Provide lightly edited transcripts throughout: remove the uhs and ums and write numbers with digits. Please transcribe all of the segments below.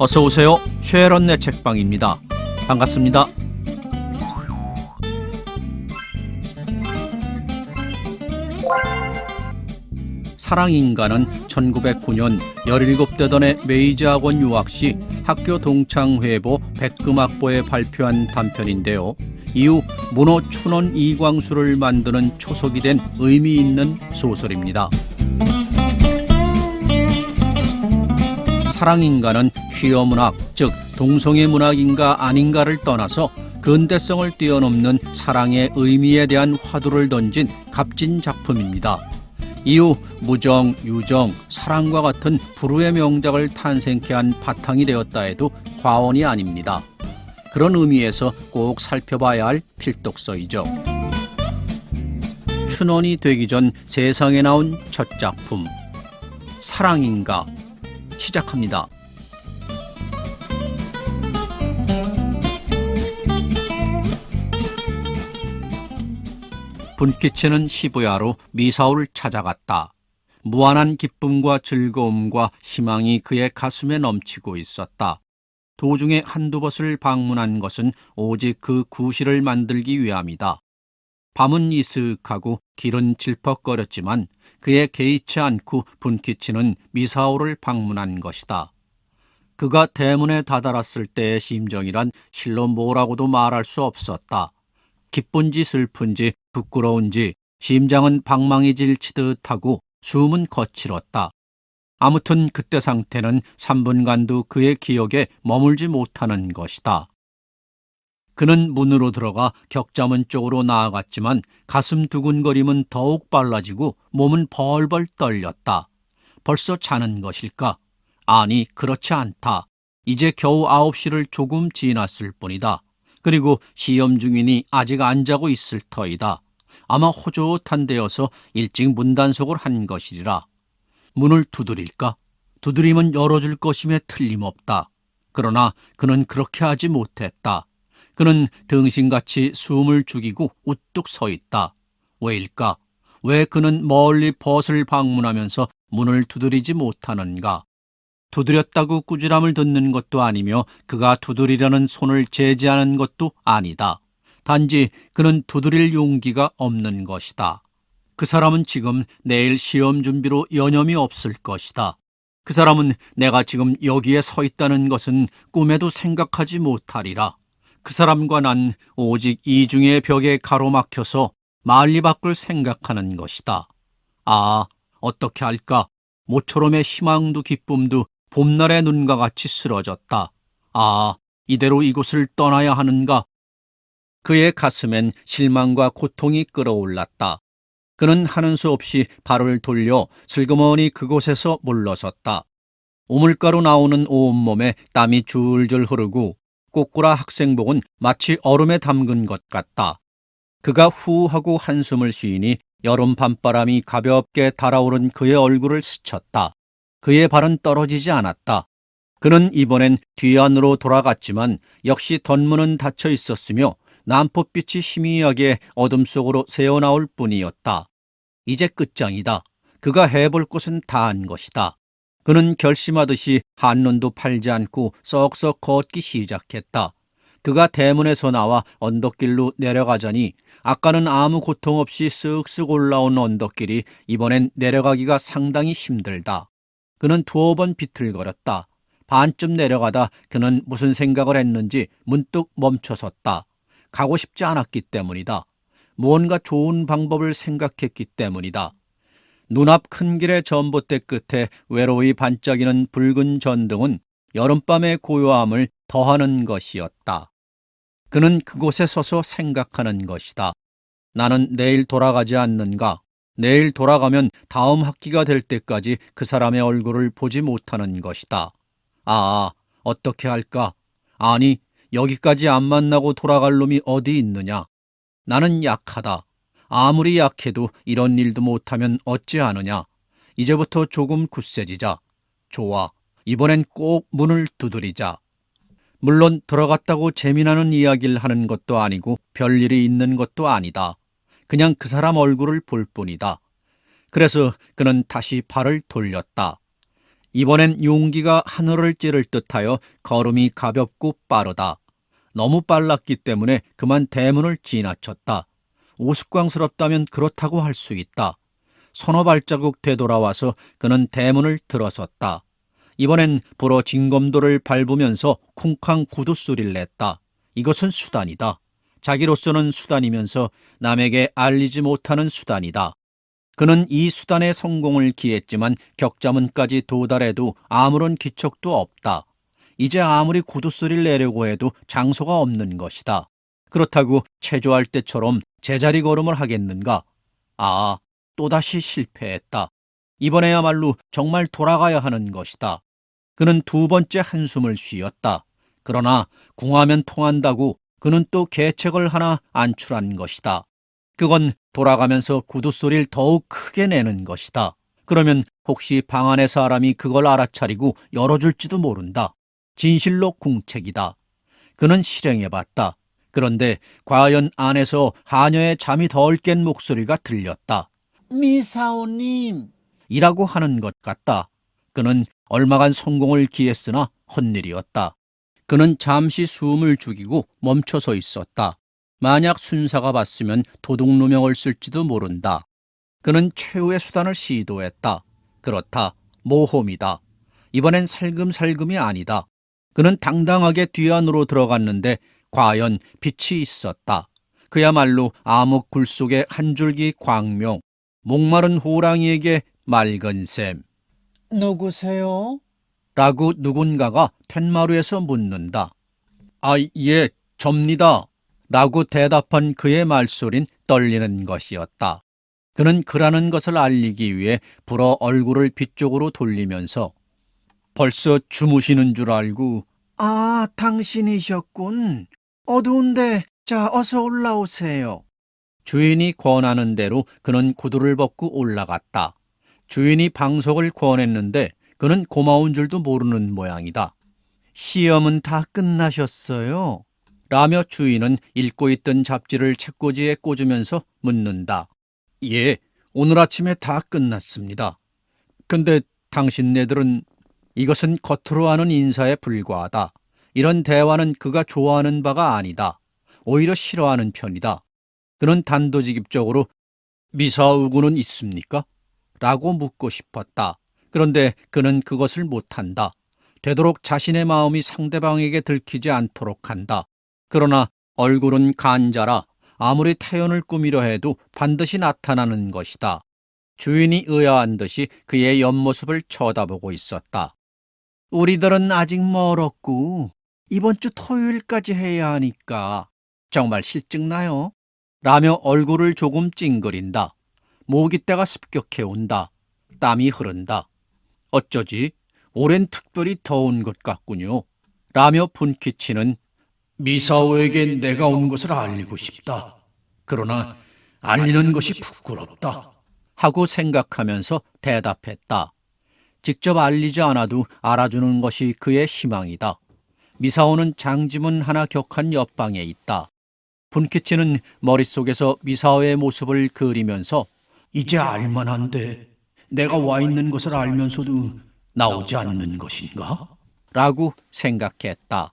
어서 오세요. 쉐런네 책방입니다. 반갑습니다. 사랑인간은 1909년 17대던의 메이지 학원 유학 시 학교 동창회보 백금학보에 발표한 단편인데요. 이후 문호 춘원 이광수를 만드는 초석이 된 의미 있는 소설입니다. 사랑인간은 퀴어 문학, 즉 동성애 문학인가 아닌가를 떠나서 근대성을 뛰어넘는 사랑의 의미에 대한 화두를 던진 값진 작품입니다. 이후 무정, 유정, 사랑과 같은 불후의 명작을 탄생케 한 바탕이 되었다 해도 과언이 아닙니다. 그런 의미에서 꼭 살펴봐야 할 필독서이죠. 춘원이 되기 전 세상에 나온 첫 작품 사랑인가 시작합니다. 분키치는 시부야로 미사오를 찾아갔다. 무한한 기쁨과 즐거움과 희망이 그의 가슴에 넘치고 있었다. 도중에 한두 곳을 방문한 것은 오직 그 구실을 만들기 위함이다. 밤은 이슥하고 길은 질퍽거렸지만 그에 개의치 않고 분키치는 미사오를 방문한 것이다. 그가 대문에 다다랐을 때의 심정이란 실로 뭐라고도 말할 수 없었다. 기쁜지 슬픈지 부끄러운지 심장은 방망이 질치듯 하고 숨은 거칠었다. 아무튼 그때 상태는 3분간도 그의 기억에 머물지 못하는 것이다. 그는 문으로 들어가 격자문 쪽으로 나아갔지만 가슴 두근거림은 더욱 빨라지고 몸은 벌벌 떨렸다. 벌써 자는 것일까? 아니, 그렇지 않다. 이제 겨우 9시를 조금 지났을 뿐이다. 그리고 시험 중이니 아직 안 자고 있을 터이다. 아마 호젓한 데여서 일찍 문단속을 한 것이리라. 문을 두드릴까? 두드리면 열어줄 것임에 틀림없다. 그러나 그는 그렇게 하지 못했다. 그는 등신같이 숨을 죽이고 우뚝 서 있다. 왜일까? 왜 그는 멀리 벗을 방문하면서 문을 두드리지 못하는가? 두드렸다고 꾸지람을 듣는 것도 아니며 그가 두드리려는 손을 제지하는 것도 아니다. 단지 그는 두드릴 용기가 없는 것이다. 그 사람은 지금 내일 시험 준비로 여념이 없을 것이다. 그 사람은 내가 지금 여기에 서 있다는 것은 꿈에도 생각하지 못하리라. 그 사람과 난 오직 이중의 벽에 가로막혀서 만리 밖을 생각하는 것이다. 아, 어떻게 할까? 모처럼의 희망도 기쁨도 봄날의 눈과 같이 쓰러졌다. 아, 이대로 이곳을 떠나야 하는가? 그의 가슴엔 실망과 고통이 끓어올랐다. 그는 하는 수 없이 발을 돌려 슬그머니 그곳에서 물러섰다. 오물가로 나오는 온몸에 땀이 줄줄 흐르고 꼬꾸라 학생복은 마치 얼음에 담근 것 같다. 그가 후하고 한숨을 쉬니 여름 밤바람이 가볍게 달아오른 그의 얼굴을 스쳤다. 그의 발은 떨어지지 않았다. 그는 이번엔 뒤안으로 돌아갔지만 역시 덧문은 닫혀 있었으며 난폭빛이 희미하게 어둠 속으로 새어나올 뿐이었다. 이제 끝장이다. 그가 해볼 것은 다 한 것이다. 그는 결심하듯이 한눈도 팔지 않고 썩썩 걷기 시작했다. 그가 대문에서 나와 언덕길로 내려가자니 아까는 아무 고통 없이 쓱쓱 올라온 언덕길이 이번엔 내려가기가 상당히 힘들다. 그는 두어 번 비틀거렸다. 반쯤 내려가다 그는 무슨 생각을 했는지 문득 멈춰섰다. 가고 싶지 않았기 때문이다. 무언가 좋은 방법을 생각했기 때문이다. 눈앞 큰 길의 전봇대 끝에 외로이 반짝이는 붉은 전등은 여름밤의 고요함을 더하는 것이었다. 그는 그곳에 서서 생각하는 것이다. 나는 내일 돌아가지 않는가? 내일 돌아가면 다음 학기가 될 때까지 그 사람의 얼굴을 보지 못하는 것이다. 아, 어떻게 할까? 아니, 여기까지 안 만나고 돌아갈 놈이 어디 있느냐? 나는 약하다. 아무리 약해도 이런 일도 못하면 어찌하느냐? 이제부터 조금 굳세지자. 좋아. 이번엔 꼭 문을 두드리자. 물론 들어갔다고 재미나는 이야기를 하는 것도 아니고 별일이 있는 것도 아니다. 그냥 그 사람 얼굴을 볼 뿐이다. 그래서 그는 다시 발을 돌렸다. 이번엔 용기가 하늘을 찌를 듯하여 걸음이 가볍고 빠르다. 너무 빨랐기 때문에 그만 대문을 지나쳤다. 우스꽝스럽다면 그렇다고 할 수 있다. 서너 발자국 되돌아와서 그는 대문을 들어섰다. 이번엔 불어 징검도를 밟으면서 쿵쾅 구두 소리를 냈다. 이것은 수단이다. 자기로서는 수단이면서 남에게 알리지 못하는 수단이다. 그는 이 수단의 성공을 기했지만 격자문까지 도달해도 아무런 기척도 없다. 이제 아무리 구두 소리를 내려고 해도 장소가 없는 것이다. 그렇다고 체조할 때처럼 제자리 걸음을 하겠는가? 아, 또다시 실패했다. 이번에야말로 정말 돌아가야 하는 것이다. 그는 두 번째 한숨을 쉬었다. 그러나 궁하면 통한다고 그는 또 계책을 하나 안출한 것이다. 그건 돌아가면서 구두 소리를 더욱 크게 내는 것이다. 그러면 혹시 방 안의 사람이 그걸 알아차리고 열어줄지도 모른다. 진실로 궁책이다. 그는 실행해봤다. 그런데 과연 안에서 하녀의 잠이 덜 깬 목소리가 들렸다. 미사오님! 이라고 하는 것 같다. 그는 얼마간 성공을 기했으나 헛일이었다. 그는 잠시 숨을 죽이고 멈춰서 있었다. 만약 순사가 봤으면 도둑 누명을 쓸지도 모른다. 그는 최후의 수단을 시도했다. 그렇다. 모험이다. 이번엔 살금살금이 아니다. 그는 당당하게 뒤안으로 들어갔는데 과연 빛이 있었다. 그야말로 암흑 굴 속의 한 줄기 광명. 목마른 호랑이에게 맑은 샘. 누구세요? 라고 누군가가 텐마루에서 묻는다. 아, 예, 접니다. 라고 대답한 그의 말소린 떨리는 것이었다. 그는 그라는 것을 알리기 위해 불어 얼굴을 빛쪽으로 돌리면서 벌써 주무시는 줄 알고 아, 당신이셨군. 어두운데 자, 어서 올라오세요. 주인이 권하는 대로 그는 구두를 벗고 올라갔다. 주인이 방석을 권했는데 그는 고마운 줄도 모르는 모양이다. 시험은 다 끝나셨어요? 라며 주인은 읽고 있던 잡지를 책꽂이에 꽂으면서 묻는다. 예, 오늘 아침에 다 끝났습니다. 근데 당신네들은 이것은 겉으로 하는 인사에 불과하다. 이런 대화는 그가 좋아하는 바가 아니다. 오히려 싫어하는 편이다. 그는 단도직입적으로 미사오군은 있습니까? 라고 묻고 싶었다. 그런데 그는 그것을 못한다. 되도록 자신의 마음이 상대방에게 들키지 않도록 한다. 그러나 얼굴은 간자라 아무리 태연을 꾸미려 해도 반드시 나타나는 것이다. 주인이 의아한 듯이 그의 옆모습을 쳐다보고 있었다. 우리들은 아직 멀었고 이번 주 토요일까지 해야 하니까 정말 실증나요? 라며 얼굴을 조금 찡그린다. 모기때가 습격해 온다. 땀이 흐른다. 어쩌지? 올해는 특별히 더운 것 같군요. 라며 분키치는 미사오에게 내가 온 것을 알리고 싶다. 그러나 알리는 것이 부끄럽다. 하고 생각하면서 대답했다. 직접 알리지 않아도 알아주는 것이 그의 희망이다. 미사오는 장지문 하나 격한 옆방에 있다. 분키치는 머릿속에서 미사오의 모습을 그리면서 이제 알만한데 내가 와 있는 것을 알면서도 나오지 않는 것인가? 라고 생각했다.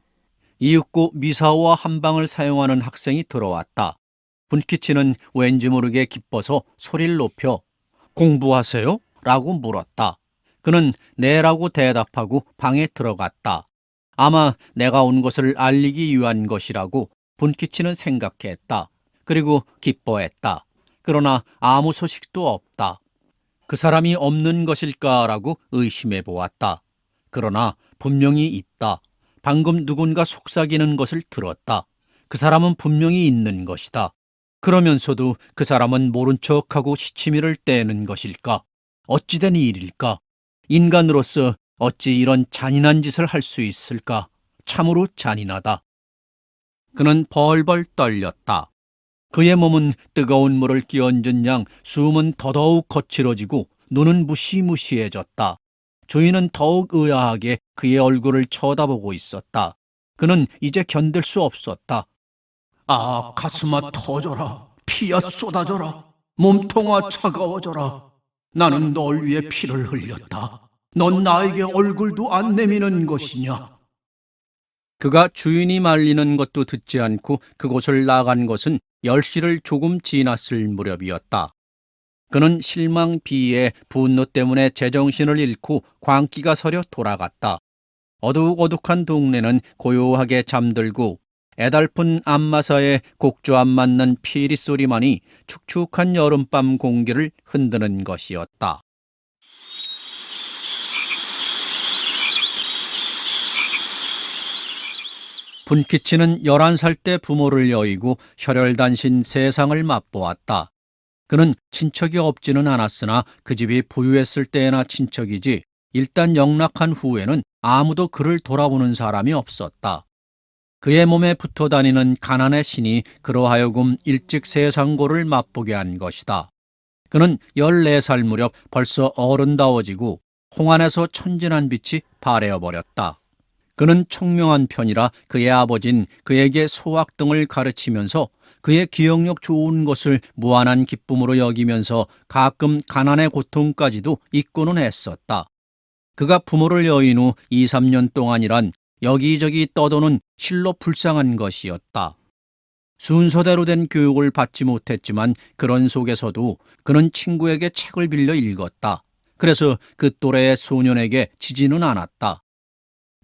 이윽고 미사오와 한방을 사용하는 학생이 들어왔다. 분키치는 왠지 모르게 기뻐서 소리를 높여 공부하세요? 라고 물었다. 그는 네라고 대답하고 방에 들어갔다. 아마 내가 온 것을 알리기 위한 것이라고 분키치는 생각했다. 그리고 기뻐했다. 그러나 아무 소식도 없다. 그 사람이 없는 것일까라고 의심해 보았다. 그러나 분명히 있다. 방금 누군가 속삭이는 것을 들었다. 그 사람은 분명히 있는 것이다. 그러면서도 그 사람은 모른 척하고 시치미를 떼는 것일까? 어찌된 일일까? 인간으로서 어찌 이런 잔인한 짓을 할 수 있을까? 참으로 잔인하다. 그는 벌벌 떨렸다. 그의 몸은 뜨거운 물을 끼얹은 양 숨은 더더욱 거칠어지고 눈은 무시무시해졌다. 주인은 더욱 의아하게 그의 얼굴을 쳐다보고 있었다. 그는 이제 견딜 수 없었다. 아, 가슴아 터져라. 피야 쏟아져라. 몸통아 차가워져라. 나는 널 위해 피를 흘렸다. 넌 나에게 얼굴도 안 내미는 것이냐? 그가 주인이 말리는 것도 듣지 않고 그곳을 나간 것은 10시를 조금 지났을 무렵이었다. 그는 실망 비에 분노 때문에 제정신을 잃고 광기가 서려 돌아갔다. 어둑어둑한 동네는 고요하게 잠들고 애달픈 안마사에 곡조 안 맞는 피리 소리만이 축축한 여름밤 공기를 흔드는 것이었다. 분키치는 11살 때 부모를 여의고 혈혈단신 세상을 맛보았다. 그는 친척이 없지는 않았으나 그 집이 부유했을 때나 친척이지 일단 영락한 후에는 아무도 그를 돌아보는 사람이 없었다. 그의 몸에 붙어 다니는 가난의 신이 그로 하여금 일찍 세상고를 맛보게 한 것이다. 그는 14살 무렵 벌써 어른다워지고 홍안에서 천진한 빛이 발해어 버렸다. 그는 총명한 편이라 그의 아버진 그에게 소학 등을 가르치면서 그의 기억력 좋은 것을 무한한 기쁨으로 여기면서 가끔 가난의 고통까지도 잊고는 했었다. 그가 부모를 여인 후 2, 3년 동안이란 여기저기 떠도는 실로 불쌍한 것이었다. 순서대로 된 교육을 받지 못했지만 그런 속에서도 그는 친구에게 책을 빌려 읽었다. 그래서 그 또래의 소년에게 지지는 않았다.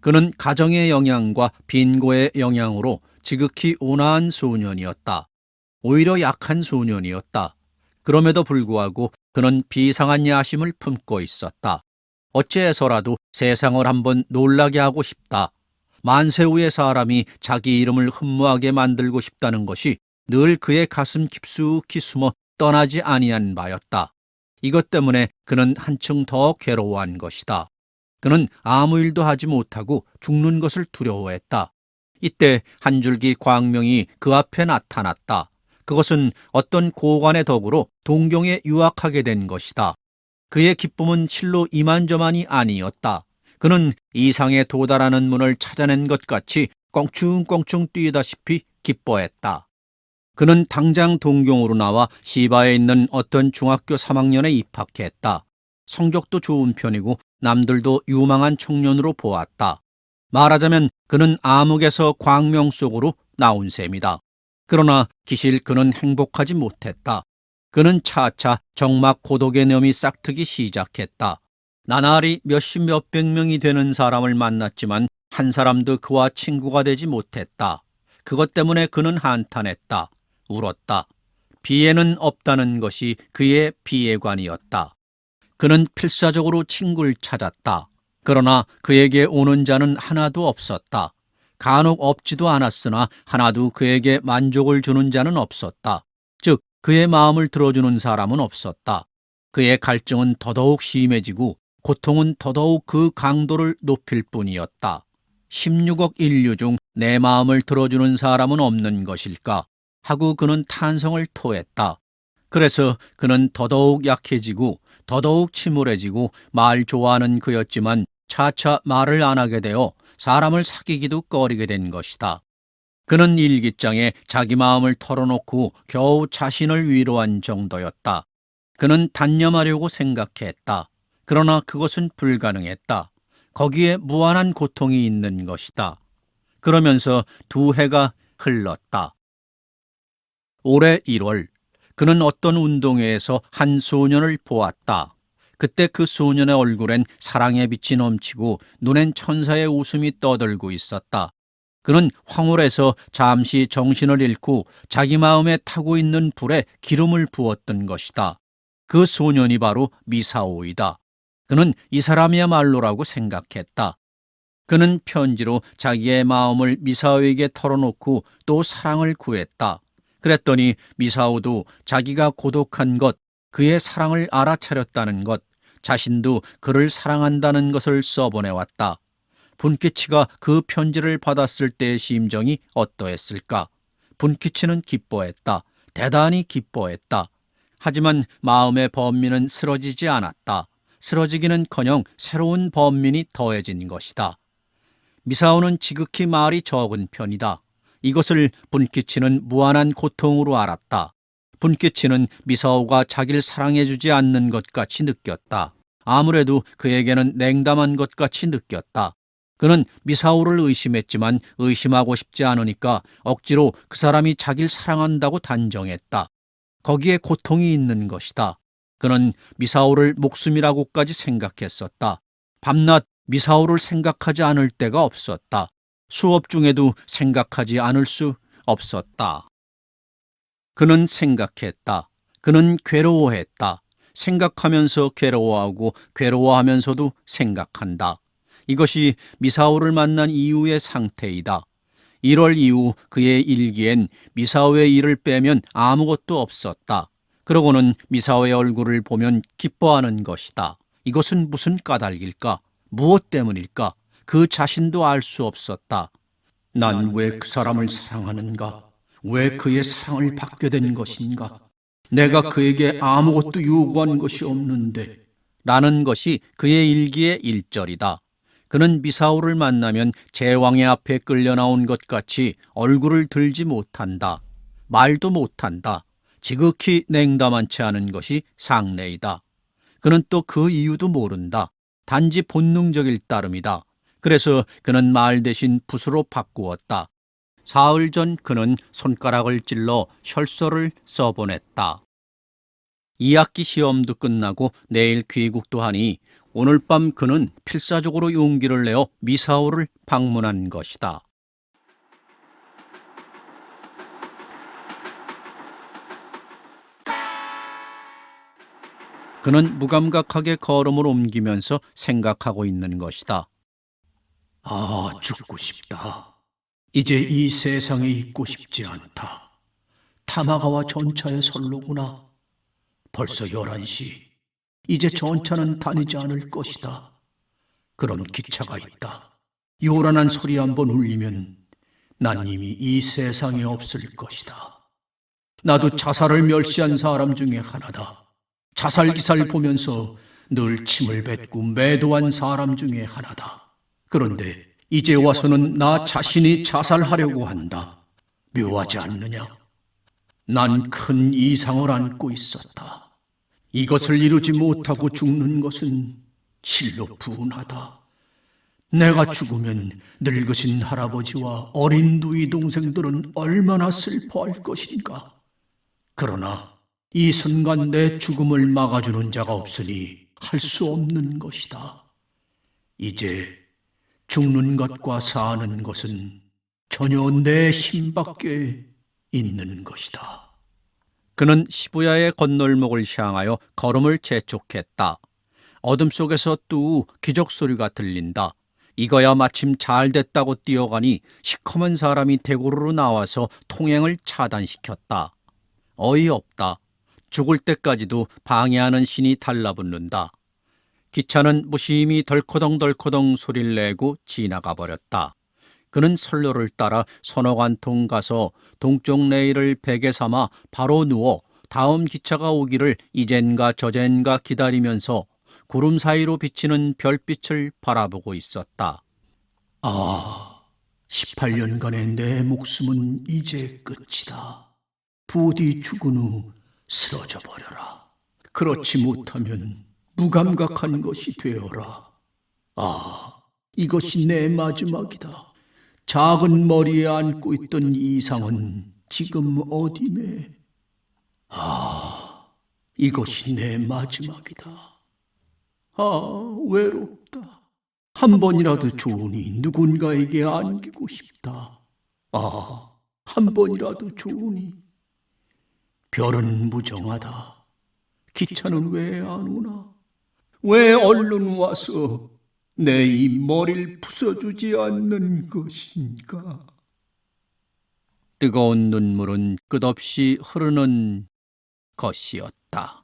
그는 가정의 영향과 빈고의 영향으로 지극히 온화한 소년이었다. 오히려 약한 소년이었다. 그럼에도 불구하고 그는 비상한 야심을 품고 있었다. 어찌해서라도 세상을 한번 놀라게 하고 싶다. 만세우의 사람이 자기 이름을 흠모하게 만들고 싶다는 것이 늘 그의 가슴 깊숙이 숨어 떠나지 아니한 바였다. 이것 때문에 그는 한층 더 괴로워한 것이다. 그는 아무 일도 하지 못하고 죽는 것을 두려워했다. 이때 한 줄기 광명이 그 앞에 나타났다. 그것은 어떤 고관의 덕으로 동경에 유학하게 된 것이다. 그의 기쁨은 실로 이만저만이 아니었다. 그는 이상에 도달하는 문을 찾아낸 것 같이 껑충껑충 뛰다시피 기뻐했다. 그는 당장 동경으로 나와 시바에 있는 어떤 중학교 3학년에 입학했다. 성적도 좋은 편이고 남들도 유망한 청년으로 보았다. 말하자면 그는 암흑에서 광명 속으로 나온 셈이다. 그러나 기실 그는 행복하지 못했다. 그는 차차 정막 고독의 념이 싹트기 시작했다. 나날이 몇십 몇백 명이 되는 사람을 만났지만 한 사람도 그와 친구가 되지 못했다. 그것 때문에 그는 한탄했다. 울었다. 비애는 없다는 것이 그의 비애관이었다. 그는 필사적으로 친구를 찾았다. 그러나 그에게 오는 자는 하나도 없었다. 간혹 없지도 않았으나 하나도 그에게 만족을 주는 자는 없었다. 즉 그의 마음을 들어주는 사람은 없었다. 그의 갈증은 더더욱 심해지고 고통은 더더욱 그 강도를 높일 뿐이었다. 16억 인류 중 내 마음을 들어주는 사람은 없는 것일까 하고 그는 탄성을 토했다. 그래서 그는 더더욱 약해지고 더더욱 침울해지고 말 좋아하는 그였지만 차차 말을 안 하게 되어 사람을 사귀기도 꺼리게 된 것이다. 그는 일기장에 자기 마음을 털어놓고 겨우 자신을 위로한 정도였다. 그는 단념하려고 생각했다. 그러나 그것은 불가능했다. 거기에 무한한 고통이 있는 것이다. 그러면서 2해가 흘렀다. 올해 1월 그는 어떤 운동회에서 한 소년을 보았다. 그때 그 소년의 얼굴엔 사랑의 빛이 넘치고 눈엔 천사의 웃음이 떠들고 있었다. 그는 황홀해서 잠시 정신을 잃고 자기 마음에 타고 있는 불에 기름을 부었던 것이다. 그 소년이 바로 미사오이다. 그는 이 사람이야말로라고 생각했다. 그는 편지로 자기의 마음을 미사오에게 털어놓고 또 사랑을 구했다. 그랬더니 미사오도 자기가 고독한 것, 그의 사랑을 알아차렸다는 것, 자신도 그를 사랑한다는 것을 써보내왔다. 분키치가 그 편지를 받았을 때의 심정이 어떠했을까? 분키치는 기뻐했다. 대단히 기뻐했다. 하지만 마음의 번민은 쓰러지지 않았다. 쓰러지기는커녕 새로운 번민이 더해진 것이다. 미사오는 지극히 말이 적은 편이다. 이것을 분키치는 무한한 고통으로 알았다. 분키치는 미사오가 자기를 사랑해주지 않는 것 같이 느꼈다. 아무래도 그에게는 냉담한 것 같이 느꼈다. 그는 미사오를 의심했지만 의심하고 싶지 않으니까 억지로 그 사람이 자기를 사랑한다고 단정했다. 거기에 고통이 있는 것이다. 그는 미사오를 목숨이라고까지 생각했었다. 밤낮 미사오를 생각하지 않을 때가 없었다. 수업 중에도 생각하지 않을 수 없었다. 그는 생각했다. 그는 괴로워했다. 생각하면서 괴로워하고 괴로워하면서도 생각한다. 이것이 미사오를 만난 이후의 상태이다. 1월 이후 그의 일기엔 미사오의 일을 빼면 아무것도 없었다. 그러고는 미사오의 얼굴을 보면 기뻐하는 것이다. 이것은 무슨 까닭일까? 무엇 때문일까? 그 자신도 알 수 없었다. 난 왜 그 사람을 사랑하는가? 왜 그의 사랑을 받게 된 것인가? 내가 그에게 아무것도 요구한 것이 없는데. 라는 것이 그의 일기의 1절이다. 그는 미사오를 만나면 제왕의 앞에 끌려 나온 것 같이 얼굴을 들지 못한다. 말도 못한다. 지극히 냉담한 채 하는 것이 상례이다. 그는 또 그 이유도 모른다. 단지 본능적일 따름이다. 그래서 그는 말 대신 붓으로 바꾸었다. 사흘 전 그는 손가락을 찔러 혈서를 써보냈다. 2학기 시험도 끝나고 내일 귀국도 하니 오늘 밤 그는 필사적으로 용기를 내어 미사오를 방문한 것이다. 그는 무감각하게 걸음을 옮기면서 생각하고 있는 것이다. 아, 죽고 싶다. 이제 이 세상에 있고 싶지 않다. 타마가와 전차의 선로구나. 벌써 11시. 이제 전차는 다니지 않을 것이다. 그럼 기차가 있다. 요란한 소리 한번 울리면 난 이미 이 세상에 없을 것이다. 나도 자살을 멸시한 사람 중에 하나다. 자살 기사를 보면서 늘 침을 뱉고 매도한 사람 중에 하나다. 그런데 이제 와서는 나 자신이 자살하려고 한다. 묘하지 않느냐? 난 큰 이상을 안고 있었다. 이것을 이루지 못하고 죽는 것은 실로 분하다. 내가 죽으면 늙으신 할아버지와 어린 누이 동생들은 얼마나 슬퍼할 것인가. 그러나 이 순간 내 죽음을 막아주는 자가 없으니 할 수 없는 것이다. 이제 죽는 것과 사는 것은 전혀 내 힘밖에 있는 것이다. 그는 시부야의 건널목을 향하여 걸음을 재촉했다. 어둠 속에서 또 기적 소리가 들린다. 이거야 마침 잘 됐다고 뛰어가니 시커먼 사람이 대고로로 나와서 통행을 차단시켰다. 어이없다. 죽을 때까지도 방해하는 신이 달라붙는다. 기차는 무심히 덜커덩덜커덩 소리를 내고 지나가 버렸다. 그는 선로를 따라 선호관통 가서 동쪽 레일을 베개 삼아 바로 누워 다음 기차가 오기를 이젠가 저젠가 기다리면서 구름 사이로 비치는 별빛을 바라보고 있었다. 아, 18년간의 내 목숨은 이제 끝이다. 부디 죽은 후 쓰러져 버려라. 그렇지 못하면 무감각한 것이 되어라. 아, 이것이 내 마지막이다. 작은 머리에 안고 있던 이상은 지금 어디매? 아, 이것이 내 마지막이다. 아, 외롭다. 한 번이라도 좋으니 누군가에게 안기고 싶다. 아, 한 번이라도 좋으니. 별은 무정하다. 기차는 왜 안 오나? 왜 얼른 와서 내 이 머리를 부숴주지 않는 것인가? 뜨거운 눈물은 끝없이 흐르는 것이었다.